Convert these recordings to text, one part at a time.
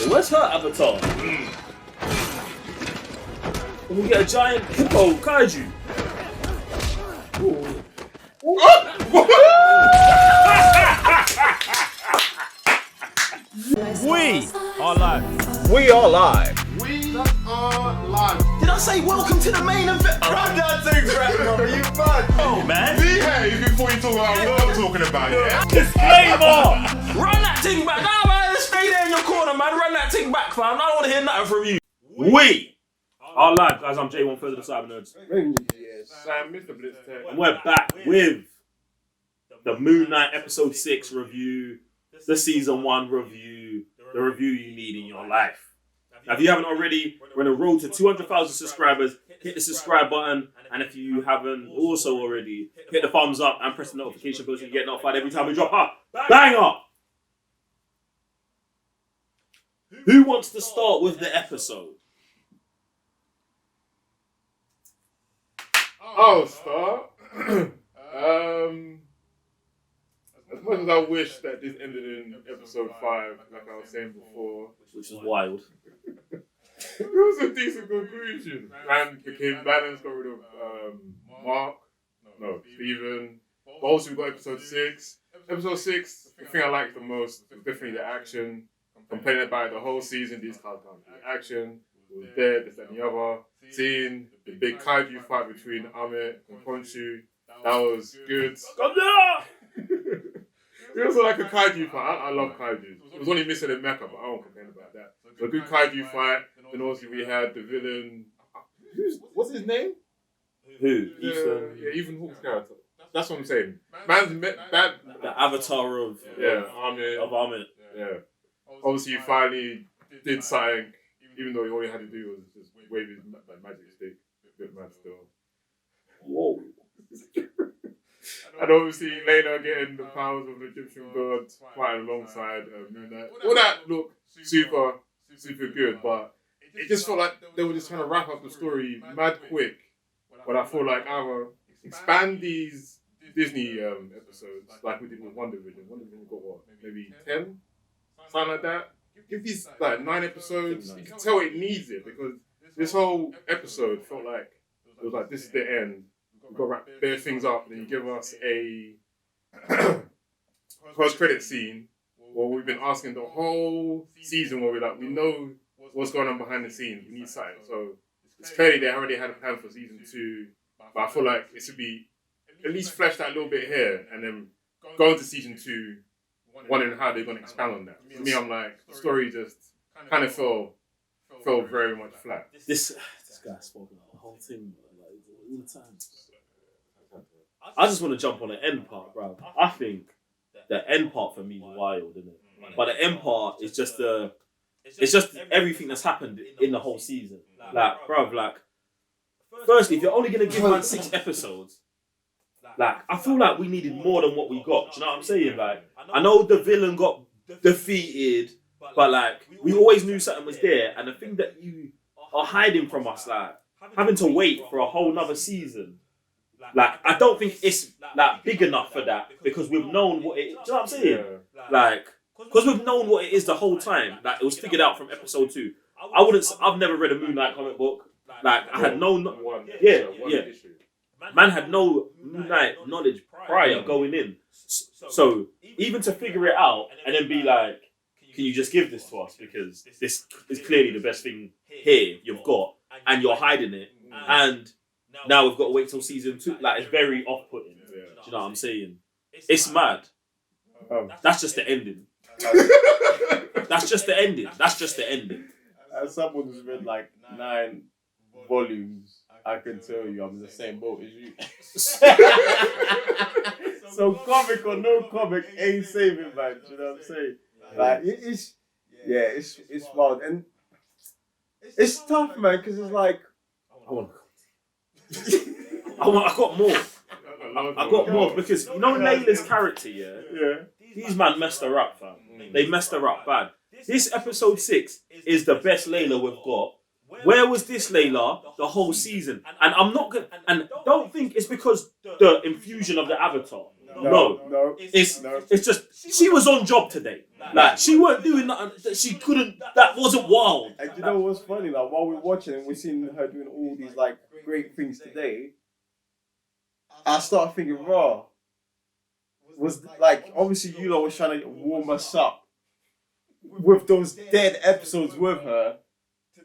Where's her avatar? We get a giant hippo kaiju. We are live. We are live. We are live. Did I say welcome to the main event? Run that thing back, bro. You mad? Oh, man. Behave before you talk about what I'm talking about, yeah? Disclaimer! Run that thing back. Nah, man. Stay there in your corner, man. Run that thing back, fam. I don't want to hear nothing from you. We are live, guys. I'm J1 Further the Cyber Nerds. Sam, Mr. Blitztek. And we're back with the Moon Knight Episode 6 review, the Season 1 review, the review you need in your life. Now, if you haven't already, we're on a road to 200,000 subscribers. Hit the subscribe button, and if you haven't also already, hit the thumbs up and press the notification bell so you get notified every time we drop a banger. Who wants to start with the episode? I'll start. As much as I wish that this ended in episode 5, like I was saying before, Which is wild. it was a decent conclusion. Man became balanced, got rid of Mark, Steven. But also we got episode 6. Episode 6, the thing I liked the most was definitely the action. Complaining about it the whole season, these cars can't do action. It was there, this, that, and the other. Seeing the big kaiju fight between Ammit and Khonshu, that was good. Come down! It was like a kaiju fight. I love kaiju. It was only missing a mecha, but I won't complain about that. So a good kaiju fight. Then also we had the villain. What's his name? Who? Ethan? Yeah, Ethan Hawke's character. That's what I'm saying. Man's bad. The avatar of Ammit. Yeah. Obviously, he finally did something, even though all he had to do was just wave his magic stick. A bit mad still. Whoa. And obviously, later getting the powers of the Egyptian god fighting alongside Moon Knight. All that looked super good, but it just felt like they were just trying to wrap up the story mad quick. But I feel like either expand these Disney episodes like we did with Wonder Vision. Wonder Vision got what? Maybe 10? Something like that. Give these like 9 episodes. You can tell it needs it because this whole episode felt like it was like this is the end. We've got to wrap bare things up, and then you give us a post-credit scene where we've been asking the whole season where we're like, we know what's going on behind the scenes. We need something. So it's clearly they already had a plan for season 2, but I feel like it should be at least fleshed out a little bit here, and then go into season 2, wondering how they're going to expand on that. For me, I'm like, the story just kind of fell very much flat. This guy spoke about the whole thing, like, all the time. I just want to jump on the end part, bro. I think the end part for me is wild, isn't it? But the end part is just it's just everything that's happened in the whole season. Like, bro, like, firstly, if you're only gonna give man 6 episodes, like, I feel like we needed more than what we got. Do you know what I'm saying? Like, I know the villain got defeated, but like, we always knew something was there, and the thing that you are hiding from us, like, having to wait for a whole nother season. Like, I don't think it's like big enough for that because we've known what it is. Do you know what I'm saying? Yeah. Like, because we've known what it is the whole time. Like, it was figured out from episode 2. I've never read a Moon Knight comic book. Like, I had no. One issue. Man had no Moon Knight knowledge prior going in. So, even to figure it out and then be like, can you just give this to us? Because this is clearly the best thing here you've got, and you're hiding it. And now we've got to wait till season 2. Like, it's very off-putting. Do you know what I'm saying? It's mad. That's just the ending. That's just the ending. As someone who's read like 9 volumes, I can tell you I'm in the same boat as you. So comic or no comic ain't saving, man. Do you know what I'm saying? Like, it's wild. And it's tough, man, because it's like, I got more. I got more because you know Layla's character, yeah. These man messed her up, fam. They messed her up bad. This episode 6 is the best Layla we've got. Where was this Layla the whole season? And I'm not gonna. And don't think it's because the infusion of the avatar. No. It's just she was on job today. Like she weren't doing nothing that she couldn't. That wasn't wild. And you know what's funny? Like while we're watching and we're seeing her doing all these like great things today, I started thinking, raw. Was like obviously you lot was trying to warm us up with those dead episodes with her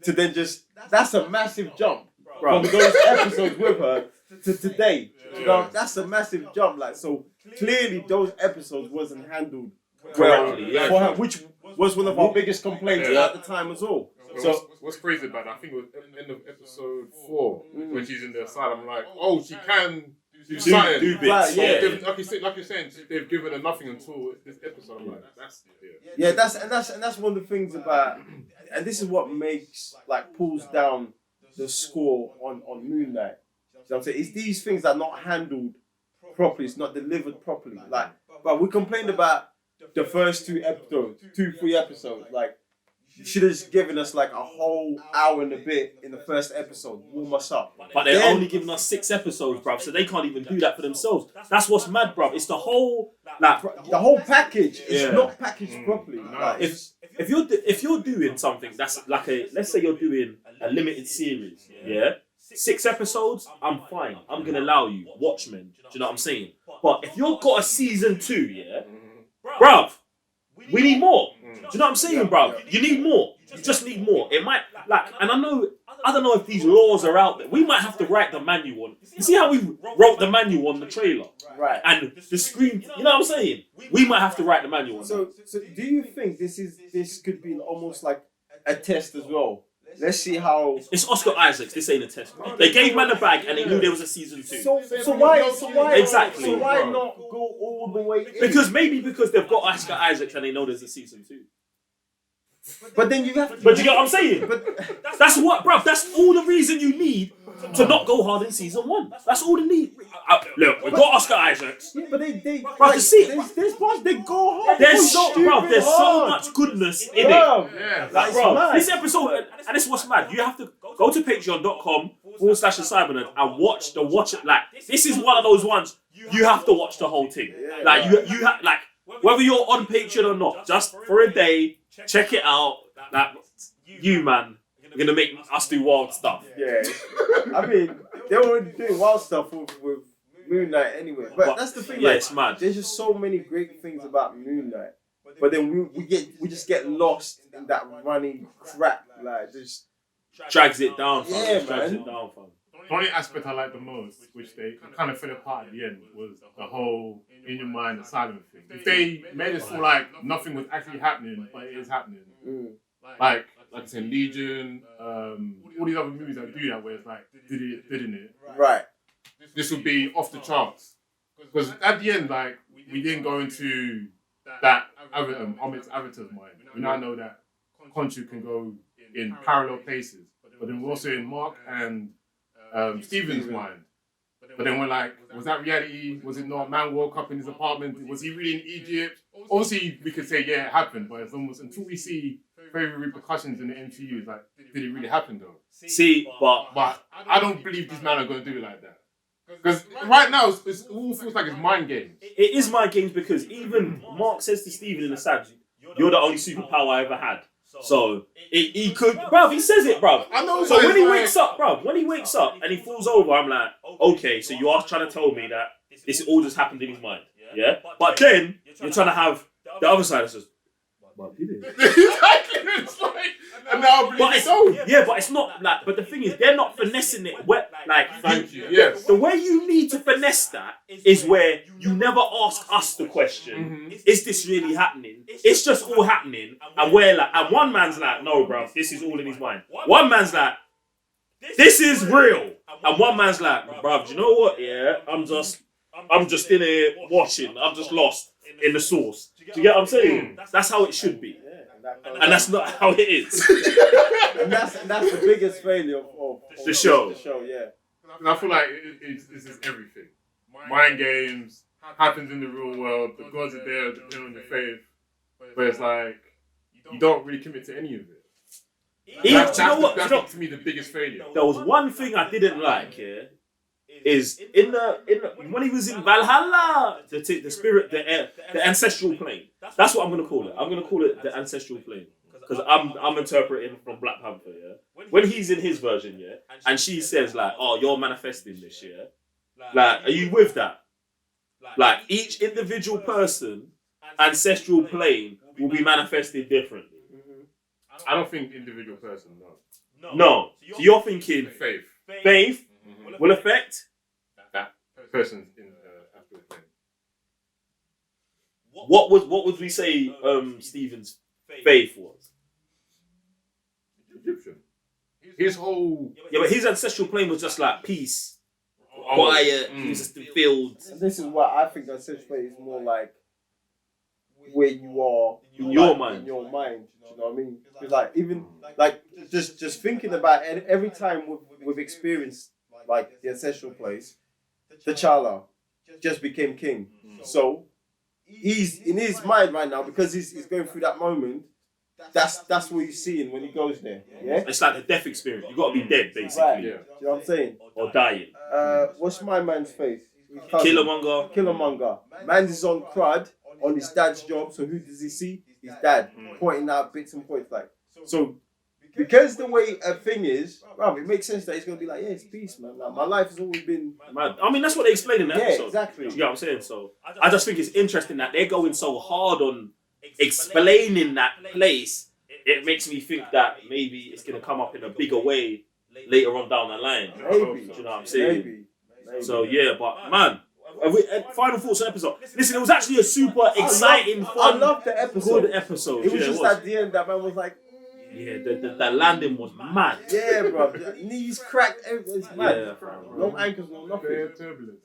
to then just that's a massive jump from those episodes with her to today. You know, that's a massive jump. Like so clearly those episodes wasn't handled correctly for her, which was one of our biggest complaints at the time as well. So what's crazy about it, I think it was at the end of episode 4 when she's in the asylum, like, oh, she can do something. Do bits. Yeah. Like you're saying, they've given her nothing until this episode. I'm like, that's one of the things about, and this is what makes pulls down the score on Moon Knight. You know what I'm saying? It's these things that are not handled properly. It's not delivered properly. But we complained about the first 3 episodes. Like, you should have just given us a whole hour and a bit in the first episode, warm us up. But they're only giving us 6 episodes, bruv, so they can't even do that for themselves. That's what's mad, bruv. It's the whole the whole package is not packaged properly. If you're doing something that's let's say you're doing a limited series, 6 episodes, I'm fine. I'm gonna allow you Watchmen. Do you know what I'm saying? But if you've got a season 2, bruv, we need more. Do you know what I'm saying, bruv? You need more. You just need more. It might and I don't know if these laws are out there. We might have to write the manual on. You see how we wrote the manual on the trailer, right? And the screen. You know what I'm saying? We might have to write the manual on. So do you think this could be almost like a test as well? Let's see how. It's Oscar Isaacs. This ain't a test, bro. They gave man the bag and they knew there was a season 2. So why exactly? So why not go all the way in? Because they've got Oscar Isaacs and they know there's a season 2. But then you have to. But you get what I'm saying? That's what, bruv. That's all the reason you need to not go hard in season 1. That's all they need. Look, we've got Oscar Isaacs. Yeah, but they there's parts they go hard. There's so much goodness in it. Yeah, this episode, and this is what's mad. You have to go to patreon.com/Cyber Nerds and watch it. This is one of those ones you have to watch the whole thing. You have whether you're on Patreon or not, just for a day. Check it out. You man, you're gonna make us do wild stuff. Yeah, I mean they're already doing wild stuff with Moon Knight anyway. But that's the thing. Yeah, it's mad. There's just so many great things about Moon Knight, but then we just get lost in that running crap. Just drags it down. Fam. Yeah, drags man. it down, fam. The only aspect I liked the most, which they kind of fell apart at the end, was the whole in your mind asylum thing. If they made it feel like nothing was actually happening, but it is happening. Like I said, Legion, all these other movies that do that, where it's like, didn't it? Right. This would be off the charts. Because at the end, we didn't go into that Ammit's avatar's mind. We now know that Khonshu can go in parallel places. But then we're also in Mark and Steven's mind. But then we're like, was that reality? Was it not? Man woke up in his apartment. Was he really in Egypt? Obviously, we could say, yeah, it happened. But it's almost, until we see further repercussions in the MCU, it's like, did it really happen though? See, but I don't believe these men are going to do it like that. Because right now, it all feels like it's mind games. It is mind games because even Mark says to Steven in the side, you're the only superpower I ever had. So he could, bruv, he says it, bruv. I know. So when he wakes up, and he falls over, I'm like, okay, so you are trying to tell me that this all just happened in his mind, yeah? But then you're trying to have the other side that says, well, did it? Exactly. It's like, and now but it's not like. But the thing is, they're not finessing it. Thank you. Yes. The way you need to finesse that is where you never ask us the question: is this really happening? It's just all happening, and we're like, and one man's like, no, bro, this is all in his mind. One man's like, this is real, and one man's like, bro, do you know what? Yeah, I'm just in here watching. I'm just lost in the sauce. Do you get what I'm saying? That's how it should be. And that's not how it is. and that's the biggest failure of the show. Yeah. And I feel like this is everything. Mind games happens in the real world. The gods are there depending on your faith, but it's like you don't really commit to any of it. That's to me the biggest failure. There was one thing I didn't like. Yeah, is in the when he was in Valhalla, the spirit, the ancestral plane. That's what I'm gonna call it. I'm gonna call it the ancestral plane because I'm interpreting from Black Panther. Yeah, when he's in his version, yeah, and she says like, "Oh, you're manifesting this, yeah." Like, are you with that? Like, each individual person, ancestral plane will be manifested differently. I don't think individual person, no. No. So you're thinking faith will affect that person's in the actual thing. what would we say Stephen's faith was? Egyptian. His whole... Yeah, but his ancestral plane was just like peace, quiet, he was just in fields. And this is what I think ancestral plane is more like where you are in your mind. In your mind, you know what I mean? Because like even like just thinking about it, every time we've experienced like the ancestral place, T'Challa just became king. So he's in his mind right now because he's going through that moment. That's what he's seeing when he goes there. Yeah, it's like the death experience. You got to be dead basically. Right. Yeah. Do you know what I'm saying? Or dying. What's my man's face? Killmonger. Man is on crud on his dad's job. So who does he see? His dad pointing out bits and points like so. Because the way a thing is, well, it makes sense that he's gonna be like, yeah, it's peace, man. Like, my life has always been. Man, I mean, that's what they explain in the episode. Yeah, exactly. You know what I'm saying? So I just think it's interesting that they're going so hard on explaining that place. It makes me think that maybe it's gonna come up in a bigger way later on down the line. Maybe. Do you know what I'm saying? Maybe. So yeah, but man. Final thoughts on the episode. Listen, it was actually a super exciting, fun, I love the episode. Good episode. It was just at the end that man was like, yeah, the landing was mad. Yeah, bro. The knees cracked. Everything's mad. Yeah, no ankles, no nothing. Very turbulent.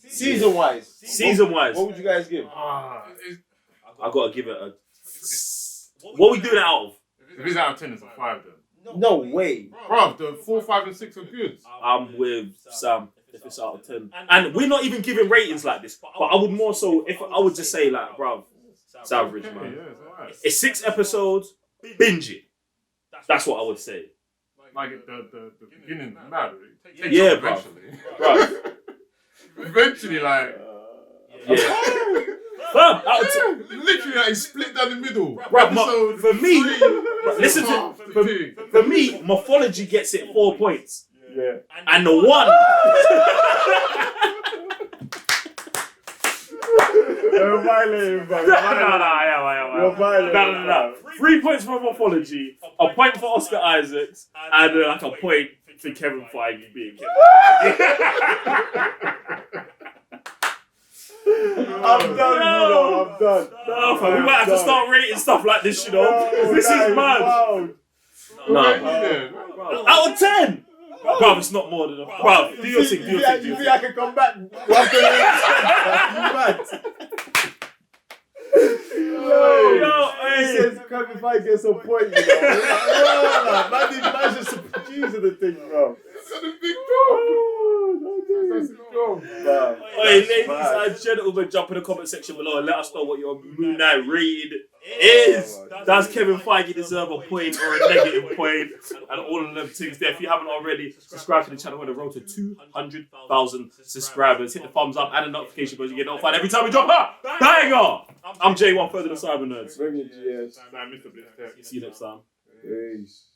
Season wise, what would you guys give? I gotta give it a. What are we doing it out of? If it's out of 10, it's a 5 then. No way. Bro, the 4, 5, and 6 are good. I'm with Sam. If it's out of 10, and we're not even giving ratings like this, but I would more so if I would just say like, bro, it's average, man. Yeah, it's alright. It's 6 episodes, binge it. That's what I would say. Like the beginning, mad. Yeah, bro. Eventually, like. Yeah. Fam, out of 10. Literally, like, it's split down the middle. Bro, for me, listen to for me, Morphology gets it 4 points. Yeah. And the one. You're violating, bro. You're violating. No. 3 points for Morphology, a point for Oscar Isaacs, and like a point for Kevin Feige being Kevin. I'm done. No, fam, we might have to start rating stuff like this, you know. This is mad. No. Out of 10. Bro, it's not more than a... Bro, do your thing, You think I can come back? You mad? Yo, he says Kevin Feige gets some point, you know. Man, just a producer the thing, bro. That's a big job. Hey, ladies and gentlemen, jump in the comment section below and let us know what your Moon Knight rating is. Does Kevin Feige deserve a point or a negative point? And all of them things there. If you haven't already, subscribe to the channel. We're on the road to 200,000 subscribers. Hit the thumbs up and the notification bell. You get notified every time we drop a banger. I'm J1 further to Cyber Nerds. Mr. Blitztek. See you next time. Peace.